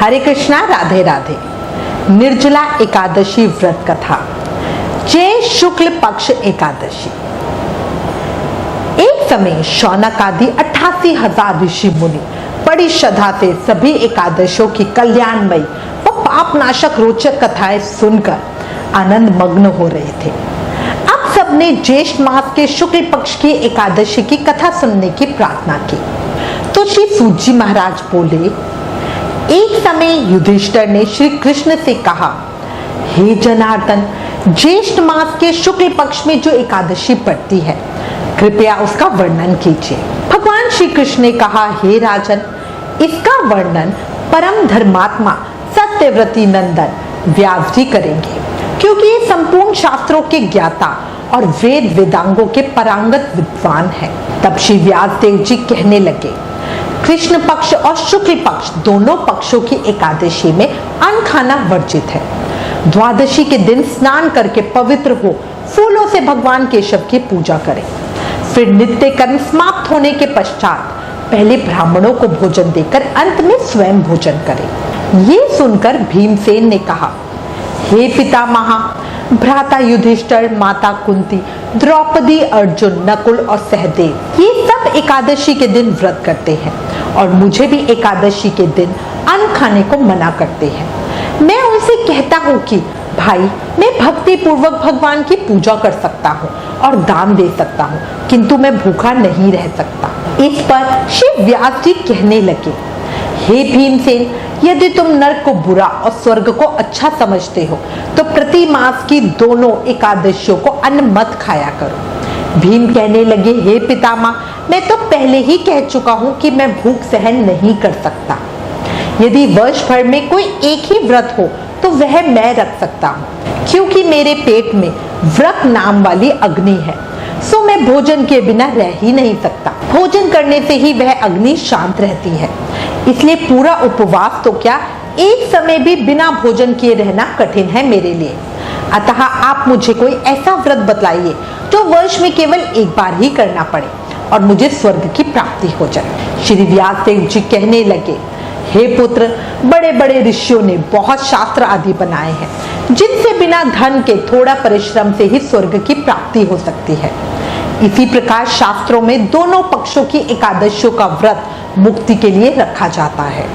हरे कृष्णा, राधे राधे। निर्जला एकादशी व्रत कथा। जय शुक्ल पक्ष एकादशी। एक समय शौनक आदि 88,000 ऋषि मुनि बड़ी श्रद्धा से सभी एकादशों की कल्याणमयी व पापनाशक रोचक कथाएं सुनकर आनंद मग्न हो रहे थे। अब सबने ज्येष्ठ मास के शुक्ल पक्ष की एकादशी की कथा सुनने की प्रार्थना की। तो श्री सूत जी महाराज बोले, एक समय युधिष्ठिर ने श्री कृष्ण से कहा, हे जनार्दन, ज्येष्ठ मास के शुक्ल पक्ष में जो एकादशी पड़ती है, कृपया उसका वर्णन कीजिए। भगवान श्री कृष्ण ने कहा, हे राजन, इसका वर्णन परम धर्मात्मा सत्यव्रती नंदन व्यास जी करेंगे, क्योंकि ये संपूर्ण शास्त्रों के ज्ञाता और वेद वेदांगों के पारंगत विद्वान हैं। तब श्री व्यास देव जी कहने लगे, कृष्ण पक्ष और शुक्ल पक्ष दोनों पक्षों की एकादशी में अन्न खाना वर्जित है। द्वादशी के दिन स्नान करके पवित्र हो फूलों से भगवान केशव की पूजा करें। फिर नित्य कर्म समाप्त होने के पश्चात पहले ब्राह्मणों को भोजन देकर अंत में स्वयं भोजन करें। ये सुनकर भीमसेन ने कहा, हे पितामहा, भ्राता युधिष्ठिर, माता कुंती, द्रौपदी, अर्जुन, नकुल और सहदेव ये सब एकादशी के दिन व्रत करते हैं और मुझे भी एकादशी के दिन अन्न खाने को मना करते हैं। मैं उनसे कहता हूँ कि भाई, मैं भक्ति पूर्वक भगवान की पूजा कर सकता हूँ और दान दे सकता हूँ, किंतु मैं भूखा नहीं रह सकता। इस पर श्री व्यास जी कहने लगे, हे भीमसेन, यदि तुम नरक को बुरा और स्वर्ग को अच्छा समझते हो तो प्रति मास की दोनों एकादशियों को अन्न मत खाया करो। भीम कहने लगे, हे पितामह, मैं तो पहले ही कह चुका हूँ कि मैं भूख सहन नहीं कर सकता। यदि वर्ष भर में कोई एक ही व्रत हो तो वह मैं रख सकता हूँ, क्योंकि मेरे पेट में व्रत नाम वाली अग्नि है, सो मैं भोजन के बिना रह ही नहीं सकता। भोजन करने से ही वह अग्नि शांत रहती है, इसलिए पूरा उपवास तो क्या, एक समय भी बिना भोजन किए रहना कठिन है मेरे लिए। अतः आप मुझे कोई ऐसा व्रत बतलाइए जो वर्ष में केवल एक बार ही करना पड़े और मुझे स्वर्ग की प्राप्ति हो जाए। श्री व्यास देव जी कहने लगे, हे पुत्र, बड़े बड़े ऋषियों ने बहुत शास्त्र आदि बनाए हैं, जिनसे बिना धन के थोड़ा परिश्रम से ही स्वर्ग की प्राप्ति हो सकती है। इसी प्रकार शास्त्रों में दोनों पक्षों की एकादशियों का व्रत मुक्ति के लिए रखा जाता है।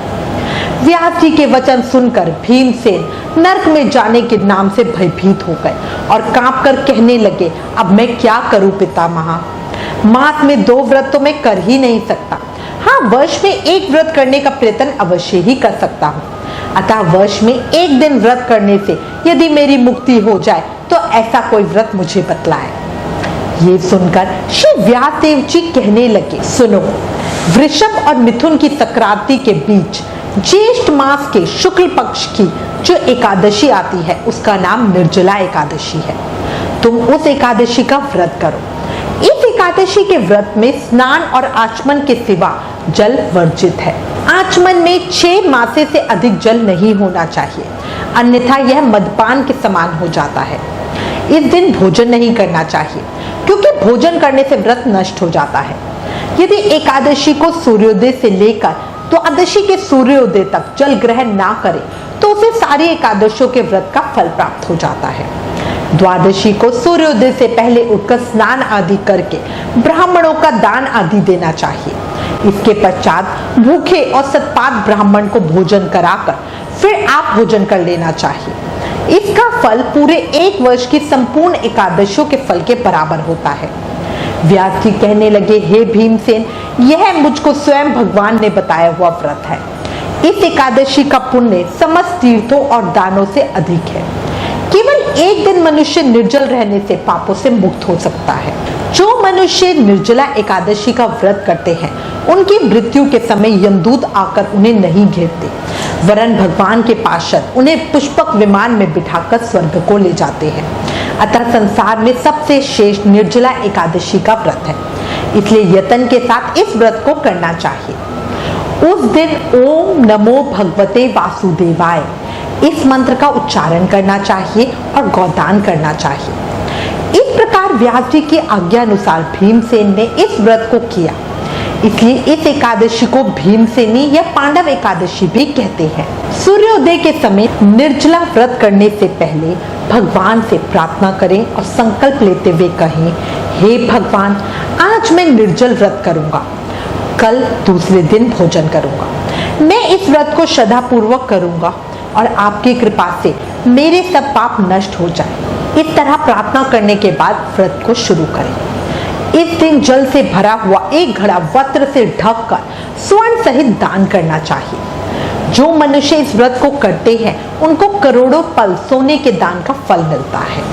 व्यास जी के वचन सुनकर भीमसेन नरक में जाने के नाम से भयभीत हो गए और कांपकर कहने लगे, अब मैं क्या करूं पितामहा? मास में 2 व्रत तो मैं कर ही नहीं सकता। हाँ, वर्ष में एक व्रत करने का प्रयत्न अवश्य ही कर सकता हूँ। अतः वर्ष में एक दिन व्रत करने से यदि मेरी मुक्ति हो जाए तो ऐसा कोई व्रत मुझे बतलाए। ये सुनकर श्री व्यास देव जी कहने लगे, सुनो, वृषभ और मिथुन की संक्रांति के बीच ज्येष्ठ मास के शुक्ल पक्ष की जो एकादशी आती है उसका नाम निर्जला एकादशी है। तुम उस एकादशी का व्रत करो। इस एकादशी के व्रत में स्नान और आचमन के सिवा जल वर्जित है। आचमन में 6 मासे से अधिक जल नहीं होना चाहिए, अन्यथा यह मदपान के समान हो जाता है। इस दिन भोजन नहीं करना चाहिए, क्योंकि भोजन करने से व्रत नष्ट हो जाता है। यदि एकादशी को सूर्योदय से लेकर द्वादशी के सूर्योदय तक जल ग्रहण ना करे तो उसे सारी एकादशियों के व्रत का फल प्राप्त हो जाता है। द्वादशी को सूर्योदय से पहले उठकर स्नान आदि करके ब्राह्मणों का दान आदि देना चाहिए। इसके पश्चात भूखे और सतपात ब्राह्मण को भोजन कराकर फिर आप भोजन कर लेना चाहिए। इसका फल पूरे 1 वर्ष की संपूर्ण एकादशियों के फल के बराबर होता है। व्यास जी कहने लगे, हे भीमसेन, यह मुझको स्वयं भगवान ने बताया हुआ व्रत है। इस एकादशी का पुण्य समस्त तीर्थों और दानों से अधिक है। केवल एक दिन मनुष्य निर्जल रहने से पापों से मुक्त हो सकता है। जो मनुष्य निर्जला एकादशी का व्रत करते हैं उनकी मृत्यु के समय यमदूत आकर उन्हें नहीं घेरते, वरन भगवान के पार्षद उन्हें पुष्पक विमान में बिठाकर स्वर्ग को ले जाते हैं। अतः संसार में सबसे श्रेष्ठ निर्जला एकादशी का व्रत है, इसलिए यत्न के साथ इस व्रत को करना चाहिए। उस दिन ओम नमो भगवते वासुदेवाय इस मंत्र का उच्चारण करना चाहिए और गौदान करना चाहिए। इस प्रकार व्यास जी की आज्ञा अनुसार भीमसेन ने इस व्रत को किया। इसलिए इस एकादशी को भीमसेनी या पांडव एकादशी भी कहते हैं। सूर्योदय के समय निर्जला व्रत करने से पहले भगवान से प्रार्थना करें और संकल्प लेते हुए कहें, हे भगवान, आज मैं निर्जल व्रत करूंगा, कल दूसरे दिन भोजन करूंगा। मैं इस व्रत को श्रद्धा पूर्वक करूंगा और आपकी कृपा से मेरे सब पाप नष्ट हो जाए। इस तरह प्रार्थना करने के बाद व्रत को शुरू करें। इस दिन जल से भरा हुआ एक घड़ा वस्त्र से ढककर स्वर्ण सहित दान करना चाहिए। जो मनुष्य इस व्रत को करते हैं उनको करोड़ों पल सोने के दान का फल मिलता है,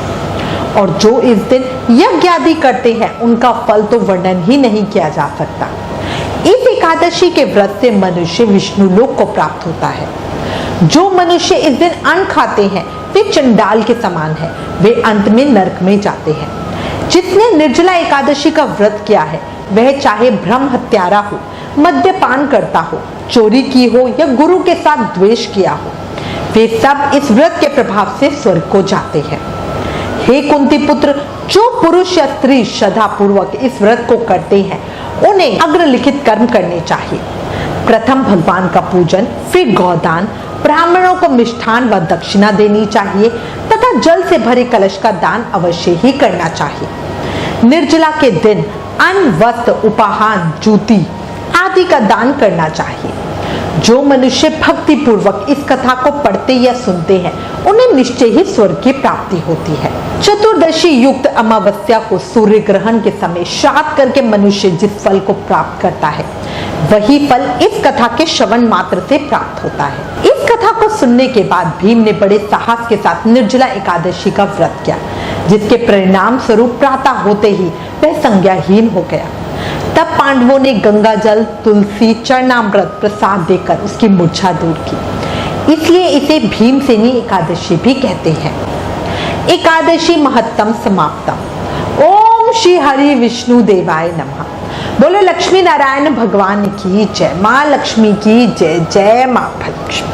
और जो इस दिन यज्ञ आदि करते हैं उनका फल तो वर्णन ही नहीं किया जा सकता। इस एकादशी के व्रत से मनुष्य विष्णु लोक को प्राप्त होता है। जो मनुष्य इस दिन अन्न खाते हैं वे चंडाल के समान है, वे अंत में नरक में जाते हैं। जिसने निर्जला एकादशी का व्रत किया है वह चाहे ब्रह्म हत्यारा हो, मद्यपान करता हो, चोरी की हो या गुरु के साथ द्वेष किया हो, वे सब इस व्रत के प्रभाव से स्वर्ग को जाते हैं। हे कुंती पुत्र, जो पुरुष या स्त्री श्रद्धा पूर्वक इस व्रत को करते हैं उन्हें अग्रलिखित कर्म करने चाहिए। प्रथम भगवान का पूजन, फिर गौदान, ब्राह्मणों को मिष्ठान व दक्षिणा देनी चाहिए तथा जल से भरे कलश का दान अवश्य ही करना चाहिए। निर्जला के दिन अन्न, वस्त्र, उपाहान, जूती आदि का दान करना चाहिए। जो मनुष्य भक्ति पूर्वक इस कथा को पढ़ते या सुनते हैं उन्हें निश्चय ही स्वर्ग की प्राप्ति होती है। चतुर्दशी युक्त अमावस्या को सूर्य ग्रहण के समय श्राद्ध करके मनुष्य जिस फल को प्राप्त करता है वही फल इस कथा के श्रवण मात्र से प्राप्त होता है। इस कथा को सुनने के बाद भीम ने बड़े साहस के साथ निर्जला एकादशी का व्रत किया, जिसके परिणाम स्वरूप प्रातः होते ही वह संज्ञाहीन हो गया। तब पांडवों ने गंगा जल, तुलसी, चरणामृत प्रसाद देकर उसकी मूर्छा दूर की, इसलिए इसे भीमसेनी एकादशी भी कहते हैं। एकादशी महत्तम समाप्तम। ओम श्री हरि विष्णु देवाय नमः। बोलो लक्ष्मी नारायण भगवान की जय। माँ लक्ष्मी की जय। जय माँ लक्ष्मी।